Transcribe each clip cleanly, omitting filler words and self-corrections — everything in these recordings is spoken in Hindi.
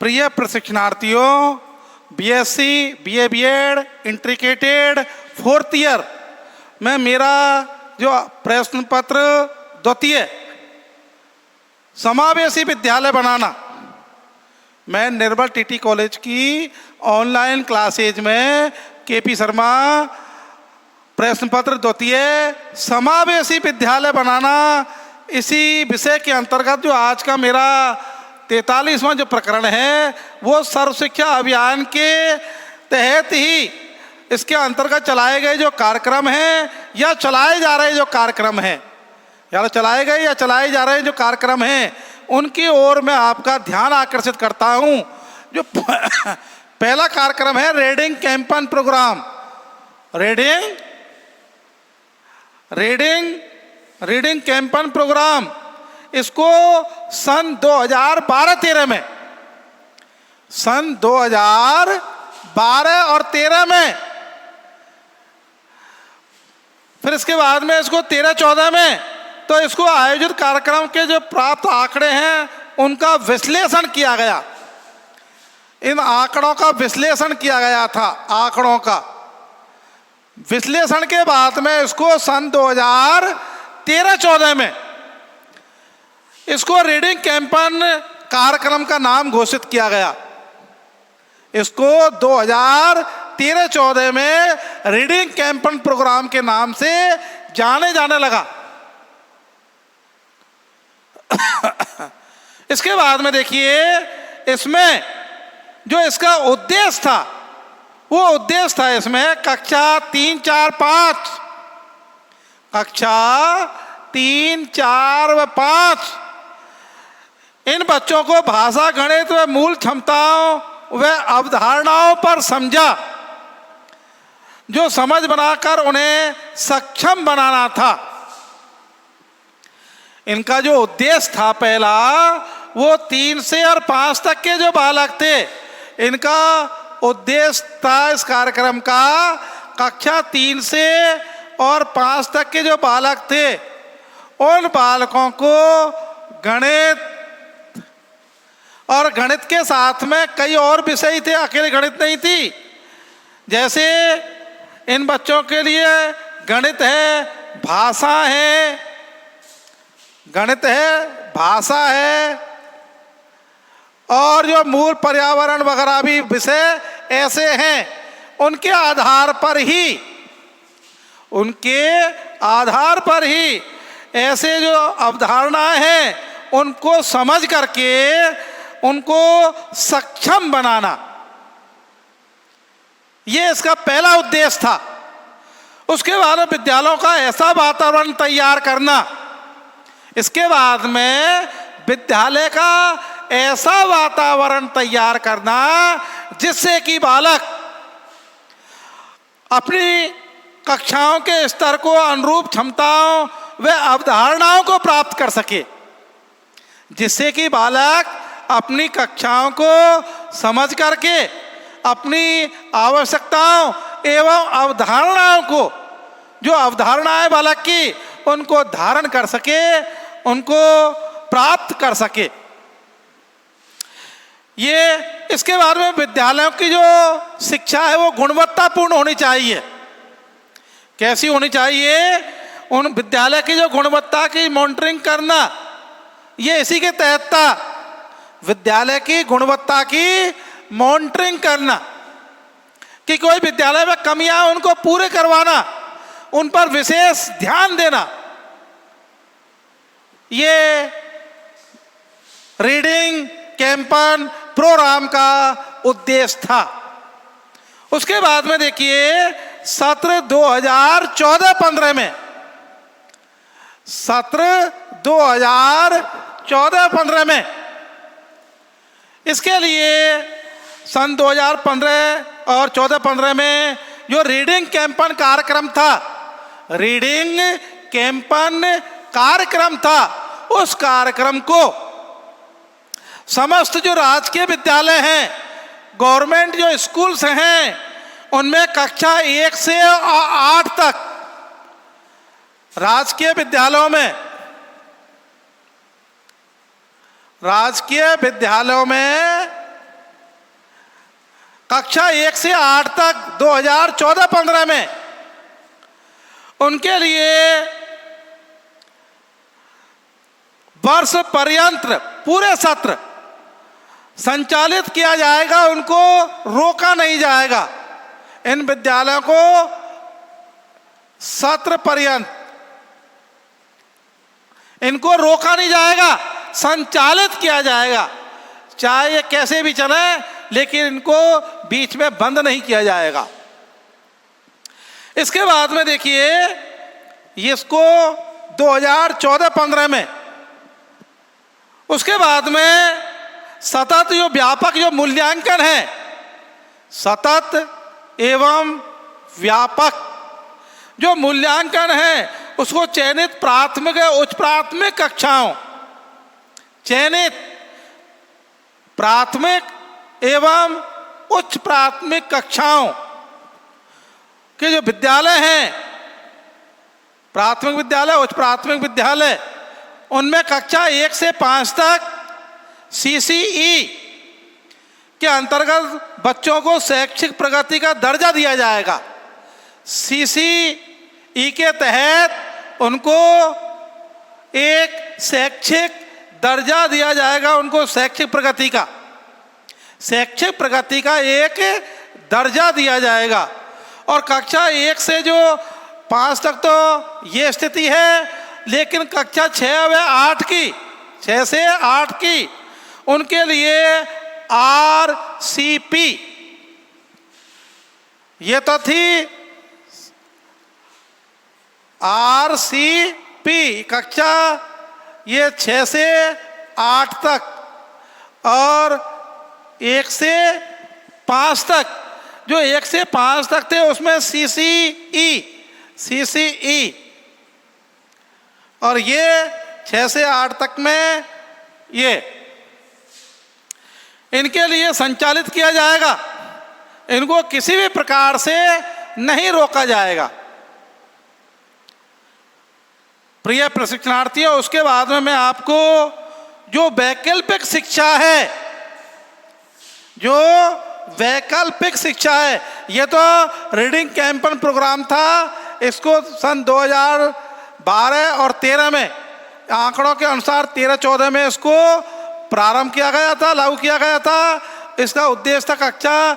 प्रिय प्रशिक्षणार्थियों, BSc, BA, BEd, integrated 4th year में मेरा जो प्रश्न पत्र द्वितीय समावेशी विद्यालय बनाना, मैं निर्मल टीटी कॉलेज की ऑनलाइन क्लासेज में केपी शर्मा प्रश्न पत्र द्वितीय समावेशी विद्यालय बनाना, इसी विषय के अंतर्गत जो आज का मेरा 43वां जो प्रकरण है वो सर्व शिक्षा अभियान के तहत ही इसके अंतर्गत चलाए गए जो कार्यक्रम हैं या चलाए जा रहे जो कार्यक्रम हैं या चलाए गए या चलाए जा रहे जो कार्यक्रम हैं उनकी ओर मैं आपका ध्यान आकर्षित करता हूं। जो पहला कार्यक्रम है reading campaign programme, reading campaign programme, इसको सन 2012-13 में, सन 2012 और 13 में, फिर इसके बाद में इसको 13-14 में, तो इसको आयोजित कार्यक्रम के जो प्राप्त आंकड़े हैं उनका विश्लेषण किया गया। इन आंकड़ों का विश्लेषण किया गया था। आंकड़ों का विश्लेषण के बाद में इसको सन 2013-14 में इसको रीडिंग कैंपेन कार्यक्रम का नाम घोषित किया गया। इसको 2013-14 में रीडिंग कैंपेन प्रोग्राम के नाम से जाने लगा। इसके बाद में देखिए इसमें जो इसका उद्देश्य था वो उद्देश्य था इसमें कक्षा 3, 4, 5, कक्षा 3, 4 व 5 इन बच्चों को भाषा, गणित व मूल क्षमताओं व अवधारणाओं पर समझा, जो समझ बनाकर उन्हें सक्षम बनाना था। इनका जो उद्देश्य था पहला वो 3 से और 5 तक के जो बालक थे, इनका उद्देश्य था इस कार्यक्रम का कक्षा 3 से और 5 तक के जो बालक थे उन बालकों को गणित और गणित के साथ में कई और विषय थे, अकेले गणित नहीं थी। जैसे इन बच्चों के लिए गणित है, भाषा है, गणित है, भाषा है और जो मूल पर्यावरण वगैरह भी विषय ऐसे हैं। उनके आधार पर ही ऐसे जो अवधारणाएं हैं उनको समझ करके उनको सक्षम बनाना, ये इसका पहला उद्देश्य था। उसके बाद विद्यालयों का ऐसा वातावरण तैयार करना, इसके बाद में विद्यालय का ऐसा वातावरण तैयार करना जिससे कि बालक अपनी कक्षाओं के स्तर को अनुरूप क्षमताओं व अवधारणाओं को प्राप्त कर सके, जिससे कि बालक अपनी कक्षाओं को समझ करके अपनी आवश्यकताओं एवं अवधारणाओं को, जो अवधारणाएं बालक की, उनको धारण कर सके, उनको प्राप्त कर सके। ये इसके बाद में विद्यालयों की जो शिक्षा है वो गुणवत्तापूर्ण होनी चाहिए। कैसी होनी चाहिए? उन विद्यालय की जो गुणवत्ता की मॉनिटरिंग करना, ये इसी के तहत था। विद्यालय की गुणवत्ता की मॉनिटरिंग करना कि कोई विद्यालय में कमियां उनको पूरे करवाना, उन पर विशेष ध्यान देना, ये रीडिंग कैंपेन प्रोग्राम का उद्देश्य था। उसके बाद में देखिए सत्र 2014-15 में, सत्र 2014-15 में इसके लिए सन 2015 और 14-15 में जो रीडिंग कैंपेन कार्यक्रम था, रीडिंग कैंपेन कार्यक्रम था, उस कार्यक्रम को समस्त जो राजकीय विद्यालय हैं, गवर्नमेंट जो स्कूल्स हैं, उनमें कक्षा 1 से 8 तक राजकीय विद्यालयों में कक्षा 1 से 8 तक 2014-15 में उनके लिए वर्ष पर्यंत पूरे सत्र संचालित किया जाएगा, उनको रोका नहीं जाएगा। इन विद्यालयों को सत्र पर्यंत इनको रोका नहीं जाएगा, संचालित किया जाएगा, चाहे ये कैसे भी चले, लेकिन इनको बीच में बंद नहीं किया जाएगा। इसके बाद में देखिए, इसको 2014-15 में, उसके बाद में सतत जो व्यापक जो मूल्यांकन है, सतत एवं व्यापक जो मूल्यांकन है, उसको चयनित प्राथमिक और उच्च प्राथमिक कक्षाओं, चयनित प्राथमिक एवं उच्च प्राथमिक कक्षाओं के जो विद्यालय हैं, प्राथमिक विद्यालय, उच्च प्राथमिक विद्यालय, उनमें कक्षा 1 से 5 तक CCE के अंतर्गत बच्चों को शैक्षिक प्रगति का दर्जा दिया जाएगा। CCE के तहत उनको एक शैक्षिक दर्जा दिया जाएगा, उनको शैक्षिक प्रगति का एक दर्जा दिया जाएगा। और कक्षा 1 से जो 5 तक तो ये स्थिति है, लेकिन कक्षा 6 व 8 की, 6 से 8 की, उनके लिए RCP, ये तो थी RCP कक्षा ये 6 से 8 तक, और 1 से 5 तक, जो 1 से 5 तक थे उसमें CCE, और ये 6 से 8 तक में ये इनके लिए संचालित किया जाएगा। इनको किसी भी प्रकार से नहीं रोका जाएगा। प्रिय प्रशिक्षणार्थियों, उसके बाद में मैं आपको जो वैकल्पिक शिक्षा है, जो वैकल्पिक शिक्षा है, ये तो रीडिंग कैंपेन प्रोग्राम था, इसको सन 2012 और 13 में, आंकड़ों के अनुसार 13-14 में इसको प्रारंभ किया गया था, लागू किया गया था। इसका उद्देश्य था कक्षा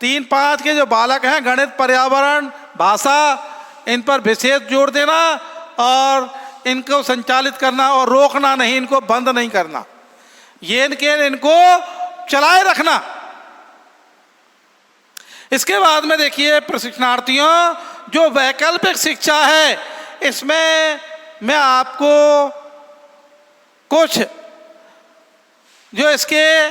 3-5 के जो बालक हैं, गणित, पर्यावरण, भाषा, इन पर विशेष जोर देना और इनको संचालित करना और रोकना नहीं, इनको बंद नहीं करना, ये इनको चलाए रखना। इसके बाद में देखिए प्रशिक्षणार्थियों, जो वैकल्पिक शिक्षा है, इसमें मैं आपको कुछ जो इसके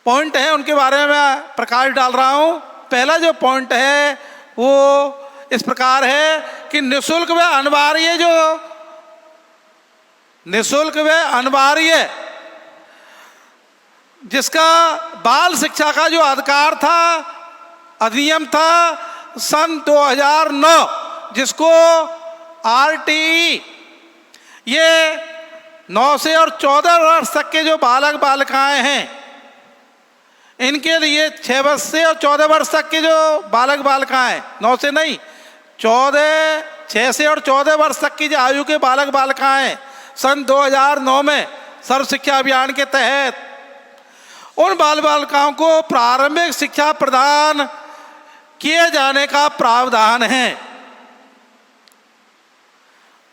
पॉइंट हैं उनके बारे में मैं प्रकाश डाल रहा हूं। पहला जो पॉइंट है वो इस प्रकार है कि निःशुल्क व अनिवार्य जिसका बाल शिक्षा का जो अधिकार था, अधिनियम था सन 2009, जिसको RTE, ये 9 से और 14 वर्ष तक के जो बालक बालिकाएं हैं, इनके लिए 6 वर्ष से और 14 वर्ष तक के जो बालक बालिकाएं, 9 से नहीं, 6 से और 14 वर्ष तक की जो आयु के बालक बालिकाएं, सन 2009 में सर्व शिक्षा अभियान के तहत उन बाल बालिकाओं को प्रारंभिक शिक्षा प्रदान किए जाने का प्रावधान है।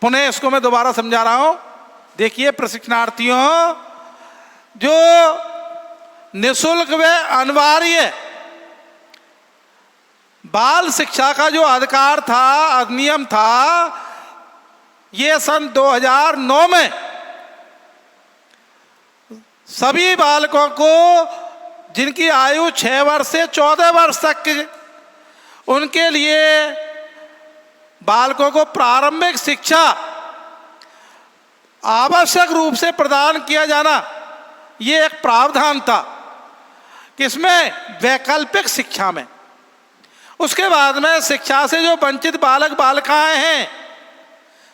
पुनः इसको मैं दोबारा समझा रहा हूं। देखिए प्रशिक्षणार्थियों, जो निःशुल्क व अनिवार्य बाल शिक्षा का जो अधिकार था, अधिनियम था, ये सन 2009 में सभी बालकों को जिनकी आयु 6 वर्ष से 14 वर्ष तक की, उनके लिए बालकों को प्रारंभिक शिक्षा आवश्यक रूप से प्रदान किया जाना, ये एक प्रावधान था। किसमें? वैकल्पिक शिक्षा में। उसके बाद में शिक्षा से जो वंचित बालक बालिकाएं हैं,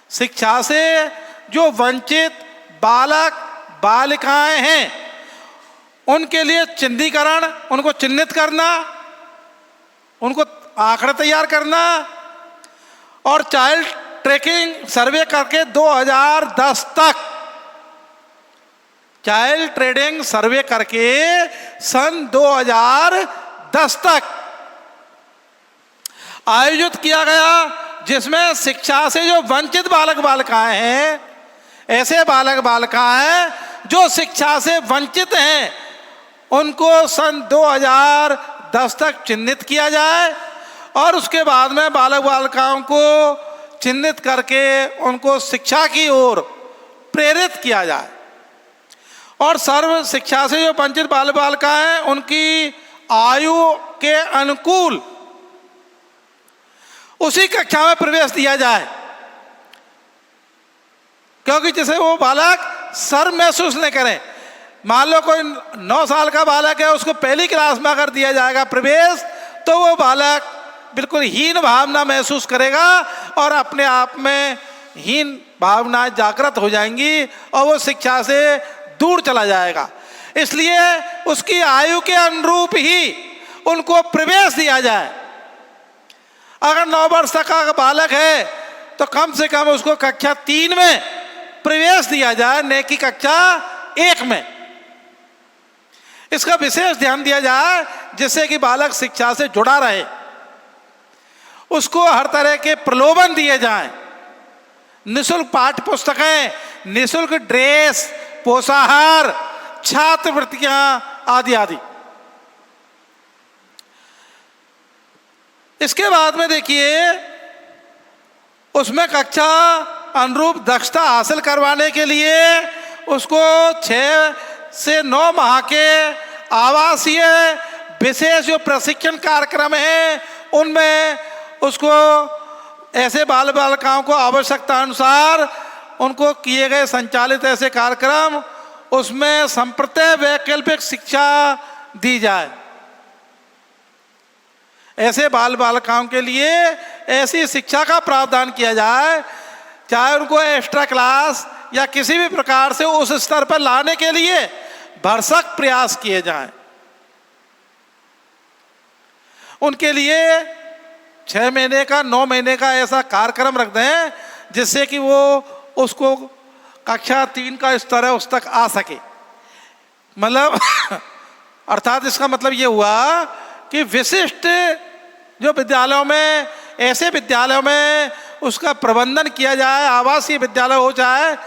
शिक्षा से जो वंचित बालक बालिकाएं हैं, उनके लिए चिन्हीकरण, उनको चिन्हित करना, उनको आंकड़े तैयार करना और चाइल्ड ट्रैकिंग सर्वे करके 2010 तक, चाइल्ड ट्रेडिंग सर्वे करके सन 2010 तक आयोजित किया गया, जिसमें शिक्षा से जो वंचित बालक बालिकाएं हैं, ऐसे बालक बालिकाएं जो शिक्षा से वंचित हैं, उनको सन 2010 तक चिन्हित किया जाए और उसके बाद में बालक बालिकाओं को चिन्हित करके उनको शिक्षा की ओर प्रेरित किया जाए और सर्व शिक्षा से जो वंचित बालक बालिकाएं हैं उनकी आयु के अनुकूल उसी कक्षा में प्रवेश दिया जाए, क्योंकि जैसे वो बालक शर्म महसूस न करें। मान लो कोई 9 साल का बालक है, उसको पहली क्लास में अगर दिया जाएगा प्रवेश, तो वो बालक बिल्कुल हीन भावना महसूस करेगा और अपने आप में हीन भावनाएं जागृत हो जाएंगी और वो शिक्षा से दूर चला जाएगा। इसलिए उसकी आयु के अनुरूप ही उनको प्रवेश दिया जाए। अगर 9 वर्ष तक का बालक है तो कम से कम उसको कक्षा 3 में प्रवेश दिया जाए, न कि कक्षा 1 में। इसका विशेष ध्यान दिया जाए जिससे कि बालक शिक्षा से जुड़ा रहे, उसको हर तरह के प्रलोभन दिए जाएं, निःशुल्क पाठ्य पुस्तकें, निःशुल्क ड्रेस, पोषाहार, छात्रवृत्तियां आदि आदि। इसके बाद में देखिए, उसमें कक्षा अनुरूप दक्षता हासिल करवाने के लिए उसको 6 से 9 माह के आवासीय विशेष जो प्रशिक्षण कार्यक्रम हैं उनमें उसको ऐसे बाल बालिकाओं को आवश्यकता अनुसार उनको किए गए संचालित ऐसे कार्यक्रम, उसमें संप्रत्यय वैकल्पिक शिक्षा दी जाए। ऐसे बाल बालिकाओं के लिए ऐसी शिक्षा का प्रावधान किया जाए, चाहे उनको एक्स्ट्रा क्लास या किसी भी प्रकार से उस स्तर पर लाने के लिए भरसक प्रयास किए जाएं। उनके लिए 6 महीने का 9 महीने का ऐसा कार्यक्रम रख दें जिससे कि वो उसको कक्षा 3 का स्तर है उस तक आ सके। मतलब अर्थात इसका मतलब ये हुआ कि विशिष्ट जो विद्यालयों में, ऐसे विद्यालयों में उसका प्रबंधन किया जाए, आवासीय विद्यालय हो जाए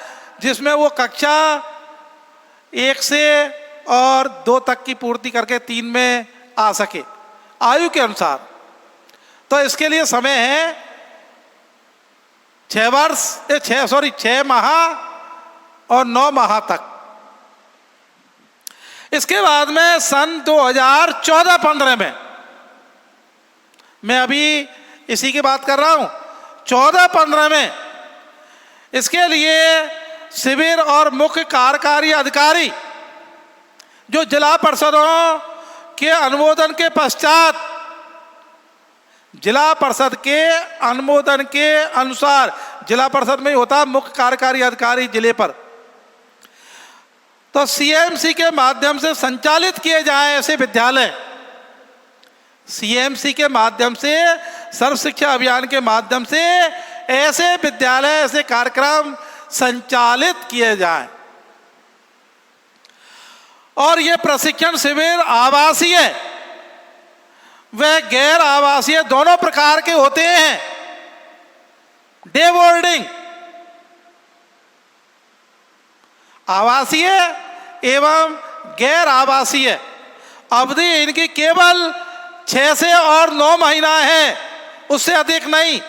जिसमें वो कक्षा 1 से और 2 तक की पूर्ति करके 3 में आ सके आयु के अनुसार। तो इसके लिए समय है 6 माह और 9 माह तक। इसके बाद में सन 2014-15 में, मैं अभी इसी की बात कर रहा हूं, 14-15 में इसके लिए शिविर और मुख्य कार्यकारी अधिकारी जो जिला परिषदों के अनुमोदन के पश्चात, जिला परिषद के अनुमोदन के अनुसार, जिला परिषद में होता है मुख्य कार्यकारी अधिकारी जिले पर, तो सीएमसी के माध्यम से संचालित किए जाएं ऐसे विद्यालय। सीएमसी के माध्यम से, सर्व शिक्षा अभियान के माध्यम से ऐसे विद्यालय, ऐसे कार्यक्रम संचालित किए जाएं। और ये प्रशिक्षण शिविर आवासीय व गैर आवासीय दोनों प्रकार के होते हैं। डे बोर्डिंग, आवासीय एवं गैर आवासीय, अवधि इनकी केवल 6 से और 9 महीना है, उससे अधिक नहीं,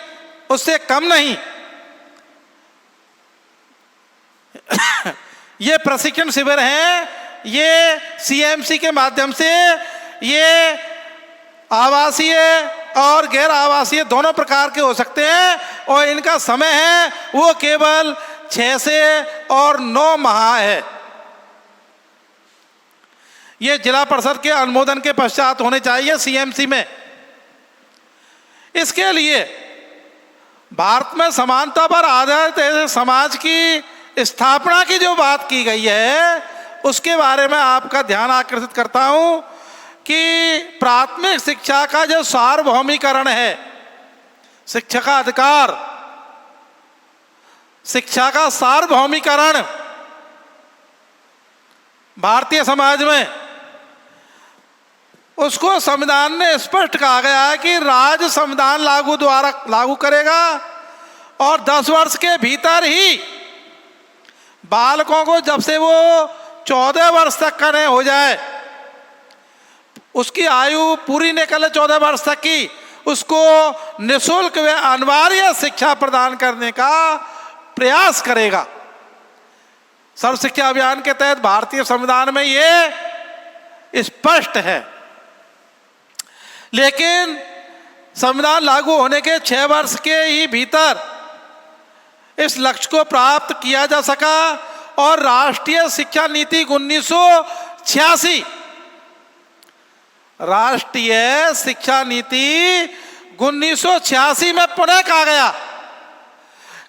उससे कम नहीं। ये प्रशिक्षण शिविर हैं, ये सीएमसी के माध्यम से ये आवासीय और गैर आवासीय दोनों प्रकार के हो सकते हैं और इनका समय है वो केवल 6 से और 9 माह है। ये जिला परिषद के अनुमोदन के पश्चात होने चाहिए सीएमसी में। इसके लिए भारत में समानता पर आधारित ऐसे समाज की स्थापना की जो बात की गई है उसके बारे में आपका ध्यान आकर्षित करता हूं कि प्राथमिक शिक्षा का जो सार्वभौमिकरण है, शिक्षा का अधिकार, शिक्षा का सार्वभौमिकरण भारतीय समाज में, उसको संविधान ने स्पष्ट कहा गया है कि राज्य संविधान लागू करेगा और 10 वर्ष के भीतर ही बालकों को, जब से वो 14 वर्ष तक का नहीं हो जाए, उसकी आयु पूरी निकले 14 वर्ष तक की, उसको निःशुल्क व अनिवार्य शिक्षा प्रदान करने का प्रयास करेगा। सर्व शिक्षा अभियान के तहत भारतीय संविधान में ये स्पष्ट है। लेकिन संविधान लागू होने के 6 वर्ष के ही भीतर इस लक्ष्य को प्राप्त किया जा सका और राष्ट्रीय शिक्षा नीति 1986, राष्ट्रीय शिक्षा नीति 1986 में पुनः कहा गया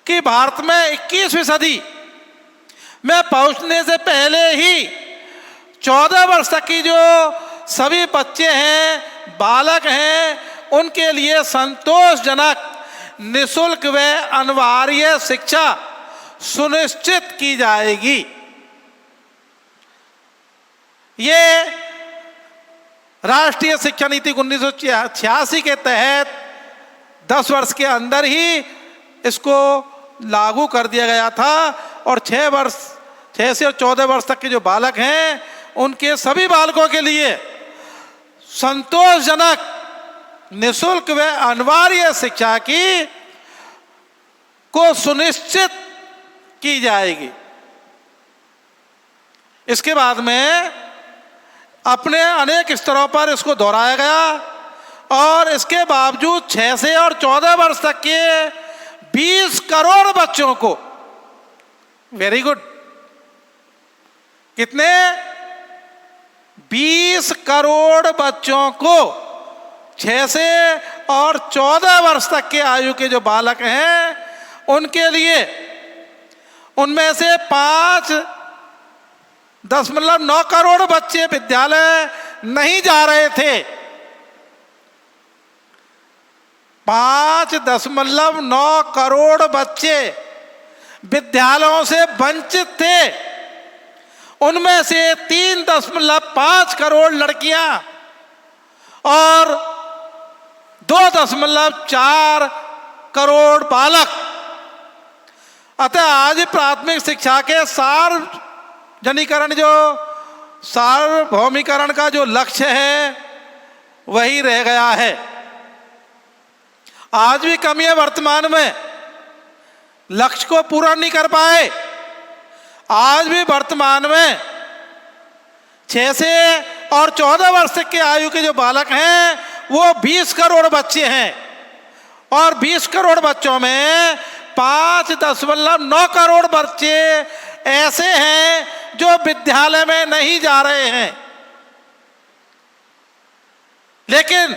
कि भारत में 21वीं सदी में पहुंचने से पहले ही 14 वर्ष तक की जो सभी बच्चे हैं, बालक हैं, उनके लिए संतोषजनक निःशुल्क व अनिवार्य शिक्षा सुनिश्चित की जाएगी। ये राष्ट्रीय शिक्षा नीति 1986 के तहत 10 वर्ष के अंदर ही इसको लागू कर दिया गया था और 6 से 14 वर्ष तक के जो बालक हैं, उनके सभी बालकों के लिए संतोषजनक निःशुल्क व अनिवार्य शिक्षा को सुनिश्चित की जाएगी। इसके बाद में अपने अनेक स्तरों पर इसको दोहराया गया और इसके बावजूद 6 से और 14 वर्ष तक के 20 करोड़ बच्चों को, वेरी गुड, कितने, 20 करोड़ बच्चों को 6 से और 14 वर्ष तक के आयु के जो बालक हैं, उनके लिए, उनमें से 5.9 करोड़ बच्चे विद्यालय नहीं जा रहे थे। 5.9 करोड़ बच्चे विद्यालयों से वंचित थे। उनमें से 3.5 करोड़ लड़कियां और 2.4 करोड़ बालक। अतः आज प्राथमिक शिक्षा के सार्वजनिकरण, जो सार्वभौमिकरण का जो लक्ष्य है, वही रह गया है। आज भी कमियां वर्तमान में लक्ष्य को पूरा नहीं कर पाए। आज भी वर्तमान में 6 से और 14 वर्ष के आयु के जो बालक हैं, वो 20 करोड़ बच्चे हैं और 20 करोड़ बच्चों में 5.9 करोड़ बच्चे ऐसे हैं जो विद्यालय में नहीं जा रहे हैं। लेकिन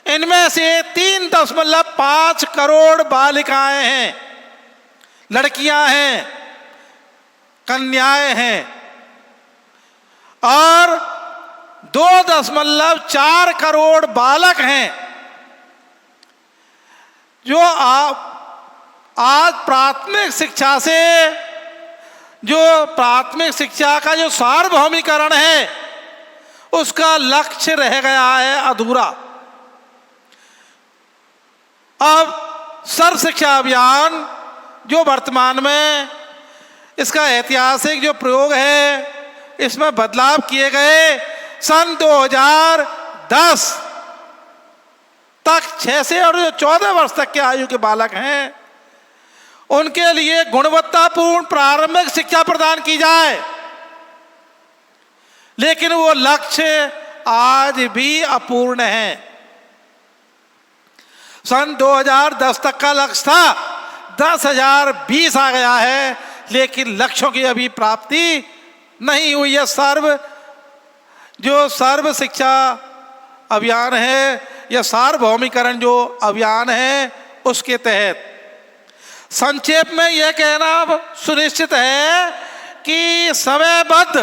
इनमें से 3.5 करोड़ बालिकाएं हैं, लड़कियां हैं, कन्याएं हैं और 2.4 करोड़ बालक हैं जो आज प्राथमिक शिक्षा से, जो प्राथमिक शिक्षा का जो सार्वभौमिकरण है, उसका लक्ष्य रह गया है अधूरा। अब सर्व शिक्षा अभियान जो वर्तमान में इसका ऐतिहासिक जो प्रयोग है, इसमें बदलाव किए गए। सन 2010 तक 6 से और 14 वर्ष तक के आयु के बालक हैं, उनके लिए गुणवत्तापूर्ण प्रारंभिक शिक्षा प्रदान की जाए। लेकिन वो लक्ष्य आज भी अपूर्ण है। सन 2010 तक का लक्ष्य था, 10,020 आ गया है, लेकिन लक्ष्यों की अभी प्राप्ति नहीं हुई है। सर्व शिक्षा अभियान है या सार्वभौमिकरण जो अभियान है, उसके तहत संक्षेप में यह कहना सुनिश्चित है कि समयबद्ध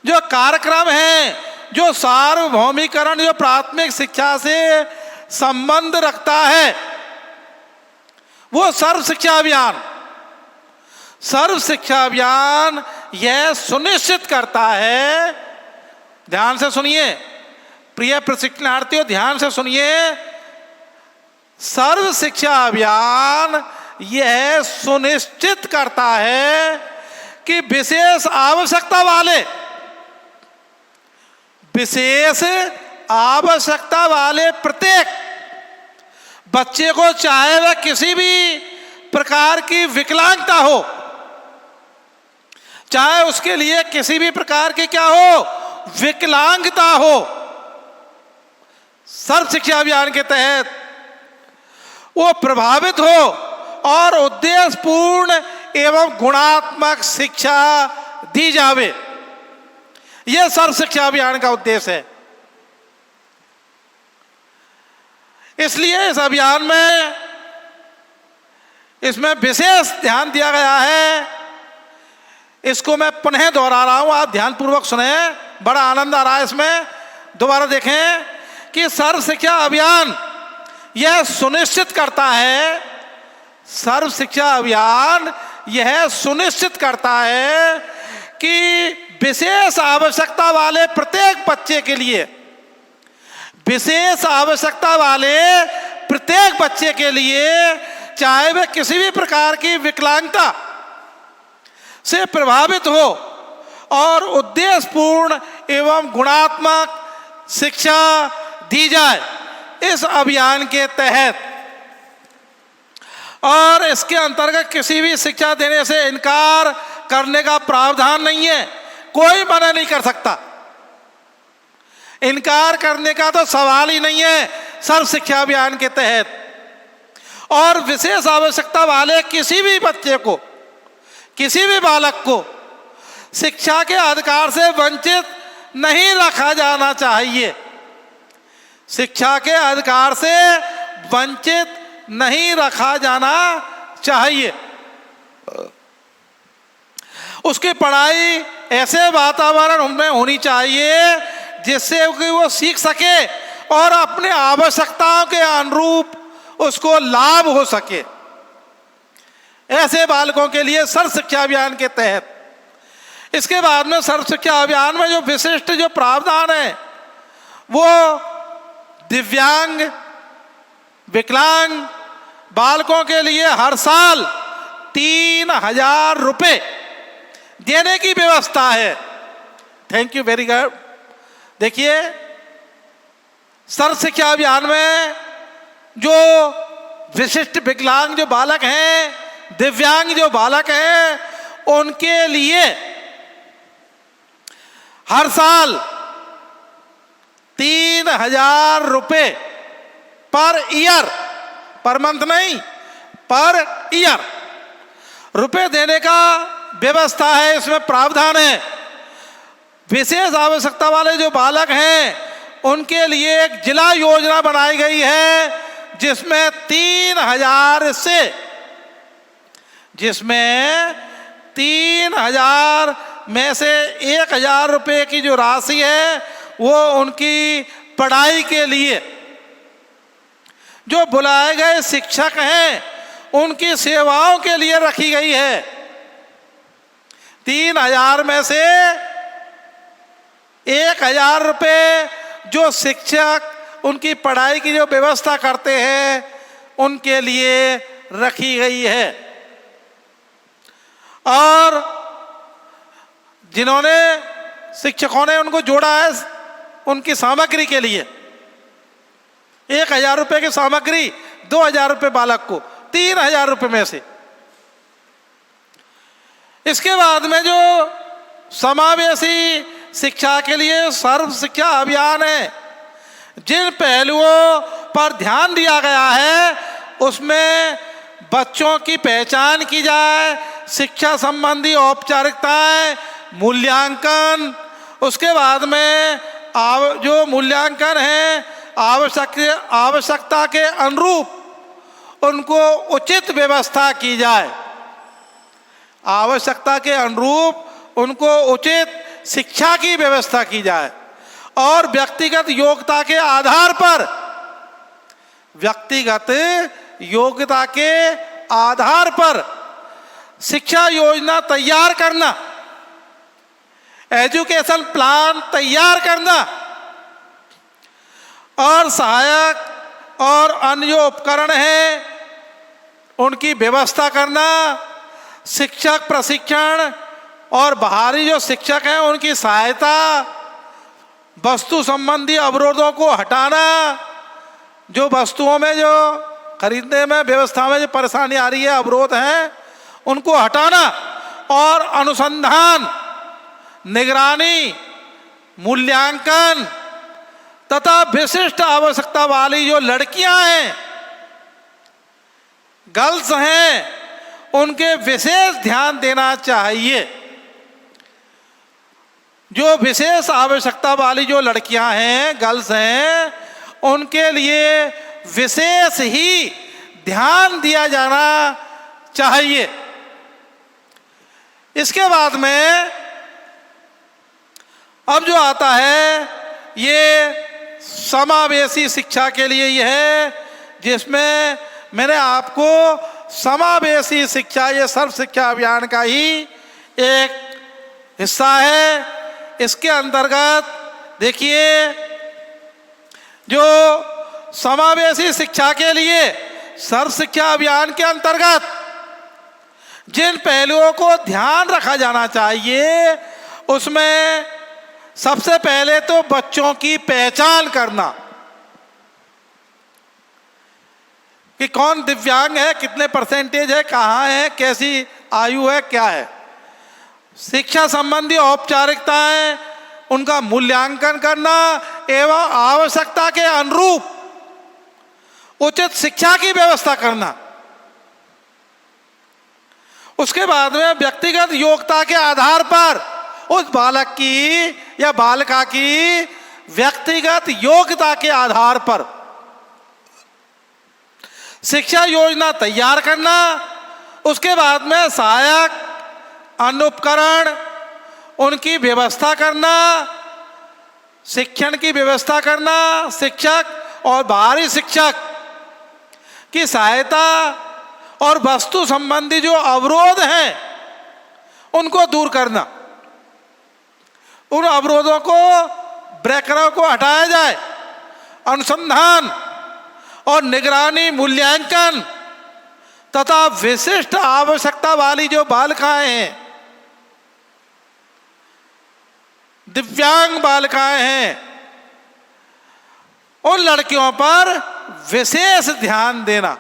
जो कार्यक्रम है, जो सार्वभौमिकरण जो प्राथमिक शिक्षा से संबंध रखता है, वो सर्व शिक्षा अभियान। सर्व शिक्षा अभियान यह सुनिश्चित करता है, ध्यान से सुनिए प्रिय प्रशिक्षणार्थियों, ध्यान से सुनिए, सर्व शिक्षा अभियान यह सुनिश्चित करता है कि विशेष आवश्यकता वाले प्रत्येक बच्चे को, चाहे वह किसी भी प्रकार की विकलांगता हो, चाहे उसके लिए किसी भी प्रकार की क्या हो, विकलांगता हो, सर्व शिक्षा अभियान के तहत वो प्रभावित हो और उद्देश्यपूर्ण एवं गुणात्मक शिक्षा दी जावे। यह सर्व शिक्षा अभियान का उद्देश्य है। इसलिए इस अभियान में इसमें विशेष ध्यान दिया गया है। इसको मैं पुनः दोहरा रहा हूं, आप ध्यानपूर्वक सुने, बड़ा आनंद आ रहा है इसमें। दोबारा देखें कि सर्व शिक्षा अभियान यह सुनिश्चित करता है, सर्व शिक्षा अभियान यह सुनिश्चित करता है कि विशेष आवश्यकता वाले प्रत्येक बच्चे के लिए, विशेष आवश्यकता वाले प्रत्येक बच्चे के लिए, चाहे वह किसी भी प्रकार की विकलांगता से प्रभावित हो, और उद्देश्यपूर्ण एवं गुणात्मक शिक्षा दी जाए इस अभियान के तहत। और इसके अंतर्गत किसी भी शिक्षा देने से इनकार करने का प्रावधान नहीं है, कोई मना नहीं कर सकता। इनकार करने का तो सवाल ही नहीं है सर्व शिक्षा अभियान के तहत। और विशेष आवश्यकता वाले किसी भी बच्चे को, किसी भी बालक को शिक्षा के अधिकार से वंचित नहीं रखा जाना चाहिए, शिक्षा के अधिकार से वंचित नहीं रखा जाना चाहिए। उसकी पढ़ाई ऐसे वातावरण में होनी चाहिए जिससे कि वो सीख सके और अपने आवश्यकताओं के अनुरूप उसको लाभ हो सके। ऐसे बालकों के लिए सर्व शिक्षा अभियान के तहत, इसके बाद में सर्व शिक्षा अभियान में जो विशिष्ट जो प्रावधान है, वो दिव्यांग, विकलांग बालकों के लिए हर साल 3,000 रुपये देने की व्यवस्था है। Thank you very good. देखिए, सर्व शिक्षा अभियान में जो विशिष्ट विकलांग जो बालक हैं, दिव्यांग जो बालक हैं, उनके लिए हर साल 3,000 रुपये पर ईयर, पर मंथ नहीं, पर ईयर रुपए देने का व्यवस्था है, इसमें प्रावधान है। विशेष आवश्यकता वाले जो बालक हैं उनके लिए एक जिला योजना बनाई गई है जिसमें 3,000 में से 1,000 रुपये की जो राशि है वो उनकी पढ़ाई के लिए, जो बुलाए गए शिक्षक हैं उनकी सेवाओं के लिए रखी गई है। 3,000 में से 1,000 रुपये जो शिक्षक उनकी पढ़ाई की जो व्यवस्था करते हैं उनके लिए रखी गई है। और जिन्होंने शिक्षकों ने उनको जोड़ा है उनकी सामग्री के लिए 1,000 रुपये की सामग्री, 2,000 रुपये बालक को, 3,000 रुपये में से। इसके बाद में जो समावेशी शिक्षा के लिए सर्व शिक्षा अभियान है, जिन पहलुओं पर ध्यान दिया गया है उसमें बच्चों की पहचान की जाए, शिक्षा संबंधी औपचारिकताएं, मूल्यांकन, उसके बाद में जो मूल्यांकन है आवश्यकता के अनुरूप उनको उचित व्यवस्था की जाए। आवश्यकता के अनुरूप उनको उचित शिक्षा की व्यवस्था की जाए और व्यक्तिगत योग्यता के आधार पर शिक्षा योजना तैयार करना, एजुकेशन प्लान तैयार करना और सहायक और अन्य जो उपकरण हैं उनकी व्यवस्था करना, शिक्षक प्रशिक्षण और बाहरी जो शिक्षक हैं उनकी सहायता, वस्तु संबंधी अवरोधों को हटाना, जो वस्तुओं में जो खरीदने में व्यवस्था में जो परेशानी आ रही है, अवरोध हैं, उनको हटाना और अनुसंधान, निगरानी, मूल्यांकन तथा विशिष्ट आवश्यकता वाली जो लड़कियां हैं, गर्ल्स हैं, उनके विशेष ध्यान देना चाहिए। जो विशेष आवश्यकता वाली जो लड़कियां हैं, गर्ल्स हैं, उनके लिए विशेष ही ध्यान दिया जाना चाहिए। इसके बाद में अब जो आता है ये समावेशी शिक्षा के लिए ये है, जिसमें मैंने आपको समावेशी शिक्षा, ये सर्व शिक्षा अभियान का ही एक हिस्सा है। इसके अंतर्गत देखिए, जो समावेशी शिक्षा के लिए सर्व शिक्षा अभियान के अंतर्गत जिन पहलुओं को ध्यान रखा जाना चाहिए, उसमें सबसे पहले तो बच्चों की पहचान करना कि कौन दिव्यांग है, कितने परसेंटेज है, कहाँ है, कैसी आयु है, क्या है। शिक्षा संबंधी औपचारिकताएं, उनका मूल्यांकन करना एवं आवश्यकता के अनुरूप उचित शिक्षा की व्यवस्था करना। उसके बाद में व्यक्तिगत योग्यता के आधार पर उस बालक की या बालिका की व्यक्तिगत योग्यता के आधार पर शिक्षा योजना तैयार करना। उसके बाद में सहायक अन्य उपकरण उनकी व्यवस्था करना, शिक्षण की व्यवस्था करना, शिक्षक और बाहरी शिक्षक की सहायता और वस्तु संबंधी जो अवरोध हैं उनको दूर करना, उन अवरोधों को, ब्रेकरों को हटाया जाए। अनुसंधान और निगरानी, मूल्यांकन तथा विशिष्ट आवश्यकता वाली जो बालिकाएं हैं, दिव्यांग बालिकाएं हैं, उन लड़कियों पर विशेष ध्यान देना।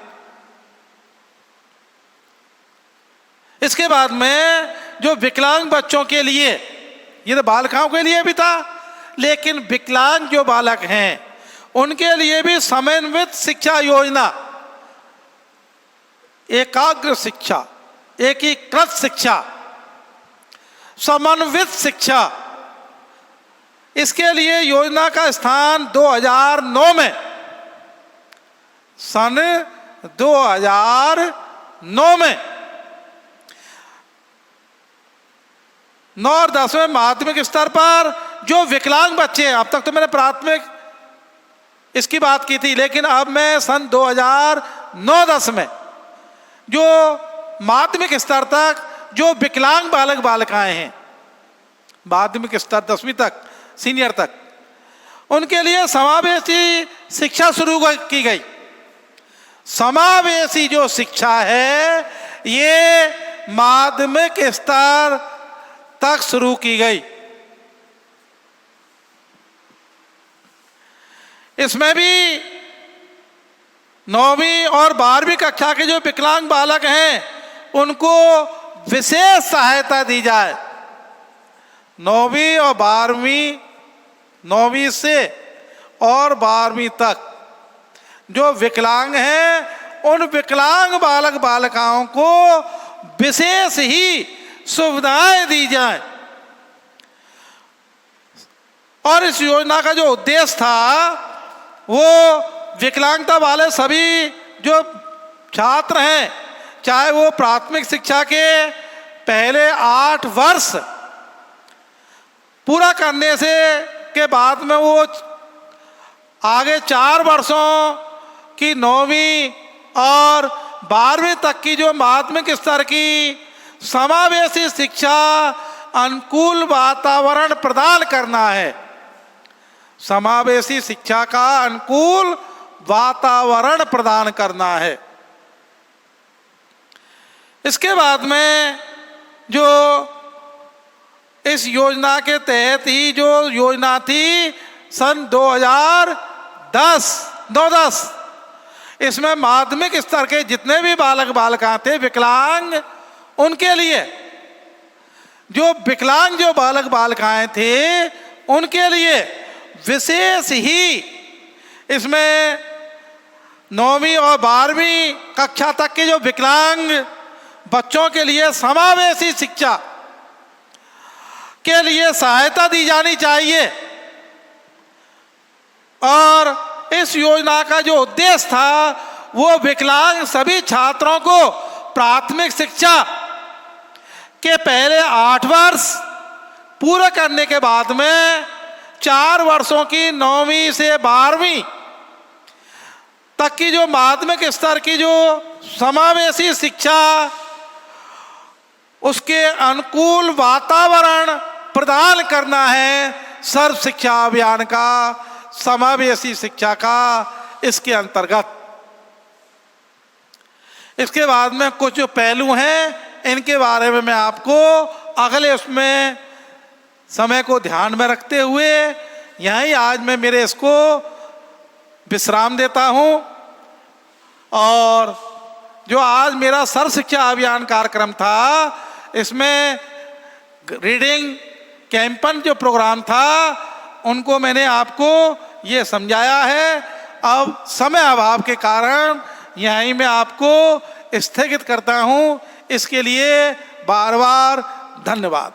इसके बाद में जो विकलांग बच्चों के लिए, ये तो बालिकाओं के लिए भी था, लेकिन विकलांग जो बालक हैं उनके लिए भी समन्वित शिक्षा योजना, एकाग्र शिक्षा, एकीकृत शिक्षा, समन्वित शिक्षा, इसके लिए योजना का स्थान 2009 में, सन 2009 में 9 और 10 में माध्यमिक स्तर पर जो विकलांग बच्चे हैं, अब तक तो मैंने प्राथमिक इसकी बात की थी, लेकिन अब मैं सन 2009-10 में जो माध्यमिक स्तर तक जो विकलांग बालक बालिकाएं हैं, माध्यमिक स्तर 10वीं तक, सीनियर तक, उनके लिए समावेशी शिक्षा शुरू की गई। समावेशी जो शिक्षा है ये माध्यमिक स्तर तक शुरू की गई। इसमें भी 9वीं और 12वीं कक्षा के जो विकलांग बालक हैं उनको विशेष सहायता दी जाए। 9वीं और 12वीं, 9वीं से और 12वीं तक जो विकलांग हैं उन विकलांग बालक बालिकाओं को विशेष ही सुविधाएं दी जाए। और इस योजना का जो उद्देश्य था वो विकलांगता वाले सभी जो छात्र हैं, चाहे वो प्राथमिक शिक्षा के पहले 8 वर्ष पूरा करने से के बाद में वो आगे 4 वर्षों की 9वीं और 12वीं तक की जो माध्यमिक स्तर की समावेशी शिक्षा अनुकूल वातावरण प्रदान करना है। समावेशी शिक्षा का अनुकूल वातावरण प्रदान करना है। इसके बाद में जो इस योजना के तहत ही जो योजना थी सन 2010 इसमें माध्यमिक स्तर के जितने भी बालक बालिकाएं थे विकलांग, उनके लिए जो विकलांग जो बालक बालिकाएं थे उनके लिए विशेष ही इसमें 9वीं और 12वीं कक्षा तक के जो विकलांग बच्चों के लिए समावेशी शिक्षा के लिए सहायता दी जानी चाहिए। और इस योजना का जो उद्देश्य था वो विकलांग सभी छात्रों को प्राथमिक शिक्षा के पहले 8 वर्ष पूरा करने के बाद में 4 वर्षों की 9वीं से 12वीं तक की जो माध्यमिक स्तर की जो समावेशी शिक्षा उसके अनुकूल वातावरण प्रदान करना है। सर्व शिक्षा अभियान का समावेशी शिक्षा का इसके अंतर्गत। इसके बाद में कुछ जो पहलू हैं इनके बारे में मैं आपको अगले उसमें समय को ध्यान में रखते हुए यहीं आज मैं मेरे इसको विश्राम देता हूं। और जो आज मेरा सर्व शिक्षा अभियान कार्यक्रम था इसमें रीडिंग कैंपन जो प्रोग्राम था उनको मैंने आपको ये समझाया है। अब समय अभाव के कारण यहीं मैं आपको स्थगित करता हूं। इसके लिए बार बार धन्यवाद।